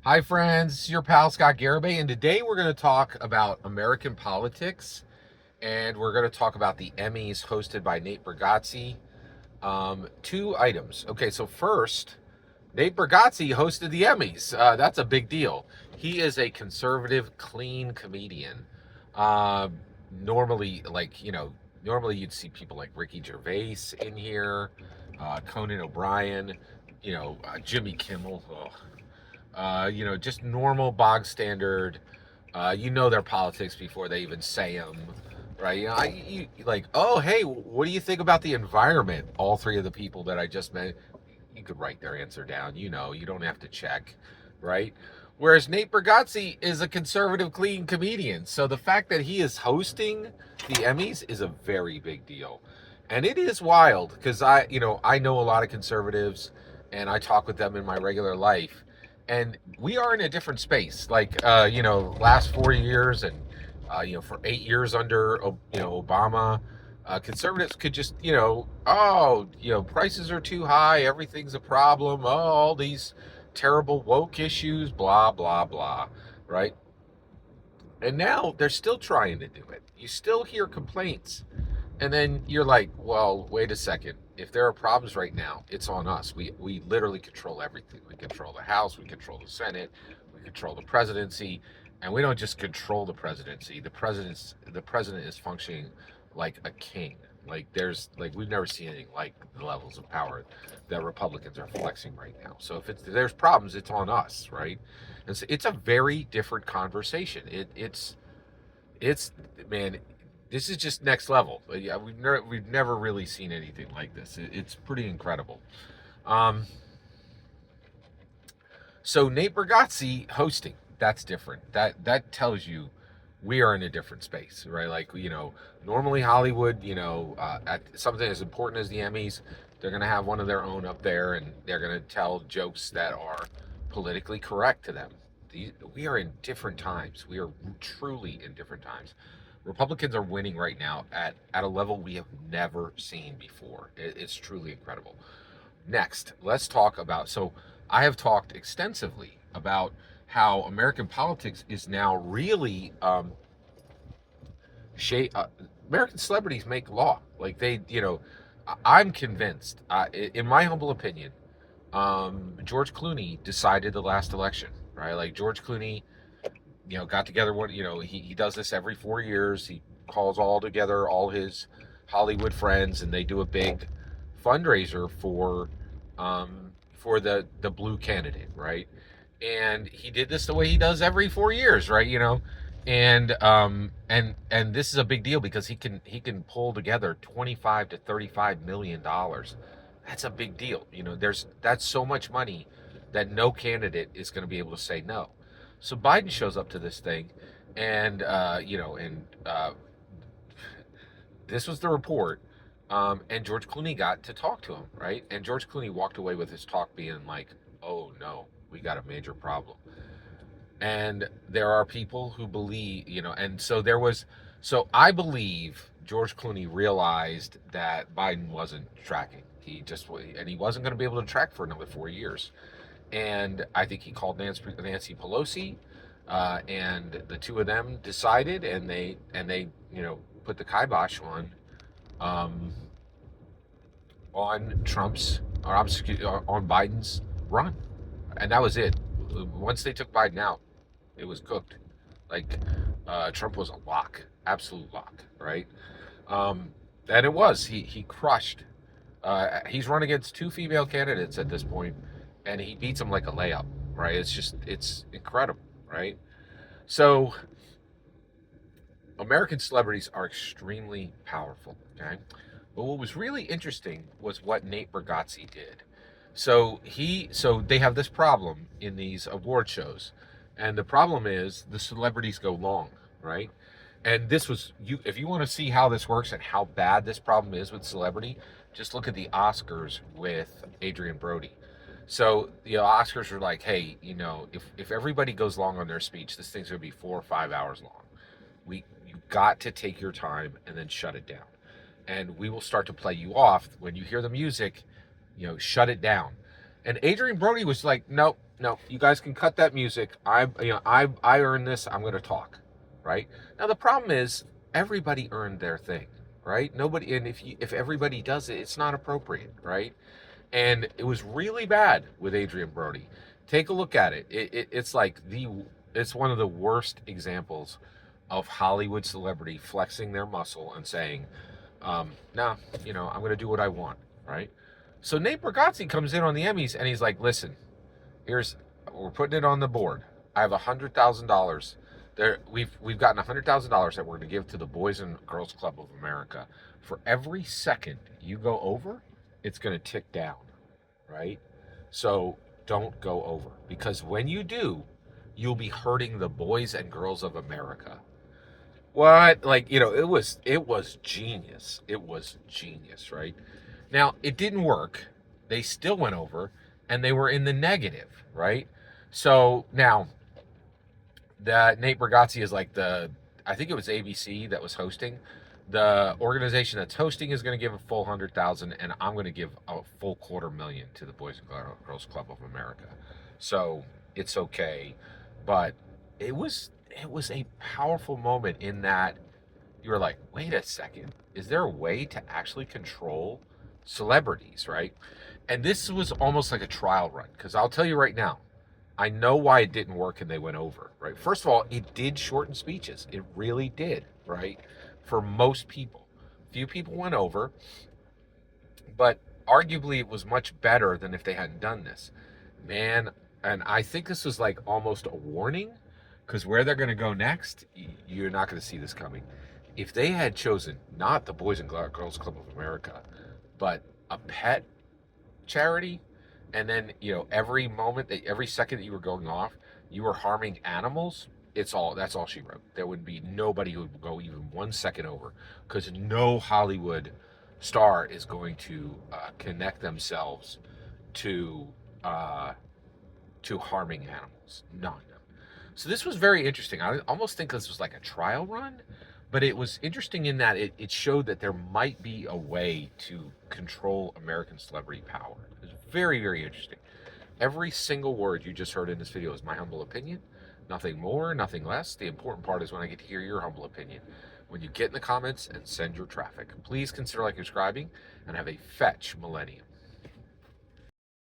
Hi, friends. It's your pal Scott Garibay, and today we're going to talk about American politics, and we're going to talk about the Emmys hosted by Nate Bargatze. Two items. Okay, so first, Nate Bargatze hosted the Emmys. That's a big deal. He is a conservative, clean comedian. Uh, normally, normally you'd see people like Ricky Gervais in here, Conan O'Brien, Jimmy Kimmel. Ugh. Just normal bog standard. Their politics before they even say them, right? Like, oh, hey, what do you think about the environment? All three of the people that I just met, you could write their answer down. You don't have to check, right? Whereas Nate Bargatze is a conservative, clean comedian. So the fact that he is hosting the Emmys is a very big deal. And it is wild because I know a lot of conservatives and I talk with them in my regular life, and we are in a different space. Like, last 4 years and, for 8 years under, Obama, conservatives could just, prices are too high, everything's a problem, all these terrible woke issues, blah, blah, blah, right? And now they're still trying to do it. You still hear complaints. And then you're like, well, wait a second. If there are problems right now, it's on us. We literally control everything. We control the House, we control the Senate, we control the presidency, and we don't just control the presidency. The president is functioning like a king. Like we've never seen anything like the levels of power that Republicans are flexing right now. So if there's problems, it's on us, right? And so it's a very different conversation. It's man, this is just next level. Yeah, we've never really seen anything like this. It's pretty incredible. Um, so Nate Bargatze hosting, that's different. That tells you we are in a different space, right? Like, normally Hollywood, at something as important as the Emmys, they're gonna have one of their own up there, and they're gonna tell jokes that are politically correct to them. We are in different times. We are truly in different times. Republicans are winning right now at a level we have never seen before. It's truly incredible. Next, let's talk about. So, I have talked extensively about how American politics is now really shape. American celebrities make law. Like I'm convinced, in my humble opinion, George Clooney decided the last election, right? Like George Clooney, got together he does this every 4 years. He calls all together all his Hollywood friends, and they do a big fundraiser for the blue candidate, right? And he did this the way he does every 4 years, right? And this is a big deal because he can pull together 25 to 35 million dollars. That's a big deal. That's so much money that no candidate is going to be able to say no. So Biden shows up to this thing, and this was the report. And George Clooney got to talk to him, right? And George Clooney walked away with his talk being like, "Oh no, we got a major problem." And there are people who believe, and so I believe George Clooney realized that Biden wasn't tracking. And he wasn't going to be able to track for another 4 years. And I think he called Nancy Pelosi, and the two of them decided, and they put the kibosh um, on Trump's, or on Biden's run, and that was it. Once they took Biden out, it was cooked. Like, Trump was a lock, absolute lock, right? Um, and it was. He crushed. He's run against two female candidates at this point, and he beats them like a layup, right? It's incredible, right? So American celebrities are extremely powerful, okay? But what was really interesting was what Nate Bargatze did. So they have this problem in these award shows, and the problem is the celebrities go long, right? And this was you. If you want to see how this works and how bad this problem is with celebrity, just look at the Oscars with Adrian Brody. So the Oscars are like, hey, if everybody goes long on their speech, this thing's gonna be 4 or 5 hours long. You got to take your time and then shut it down, and we will start to play you off when you hear the music. Shut it down. And Adrian Brody was like, nope, no, you guys can cut that music. I earned this. I'm going to talk, right? Now the problem is everybody earned their thing, right? Nobody, and if everybody does it, it's not appropriate, right? And it was really bad with Adrian Brody. Take a look at it. It's one of the worst examples of Hollywood celebrity flexing their muscle and saying, "Nah, I'm going to do what I want," right? So Nate Bargatze comes in on the Emmys and he's like, "Listen, here's we're putting it on the board. I have $100,000. There, we've gotten $100,000 that we're going to give to the Boys and Girls Club of America. For every second you go over, it's going to tick down, right? So don't go over, because when you do, you'll be hurting the Boys and Girls of America." What? Like, it was genius. It was genius, right? Now, it didn't work. They still went over and they were in the negative, right? So now that Nate Bargatze is like I think it was ABC that was hosting. The organization that's hosting is going to give a full 100,000, and I'm going to give a full 250,000 to the Boys and Girls Club of America. So it's okay, but it was a powerful moment in that you were like, wait a second, is there a way to actually control celebrities, right? And this was almost like a trial run, because I'll tell you right now, I know why it didn't work and they went over, right? First of all, it did shorten speeches. It really did, right? For most people. Few people went over, but arguably it was much better than if they hadn't done this. Man, and I think this was like almost a warning, because where they're going to go next, you're not going to see this coming. If they had chosen not the Boys and Girls Club of America, but a pet charity, and then every second that you were going off, you were harming animals. That's all she wrote. There would be nobody who would go even 1 second over, because no Hollywood star is going to connect themselves to harming animals. None. So this was very interesting. I almost think this was like a trial run, but it was interesting in that it showed that there might be a way to control American celebrity power. It was very, very interesting. Every single word you just heard in this video is my humble opinion. Nothing more, nothing less. The important part is when I get to hear your humble opinion. When you get in the comments and send your traffic. Please consider subscribing and have a fetch millennium.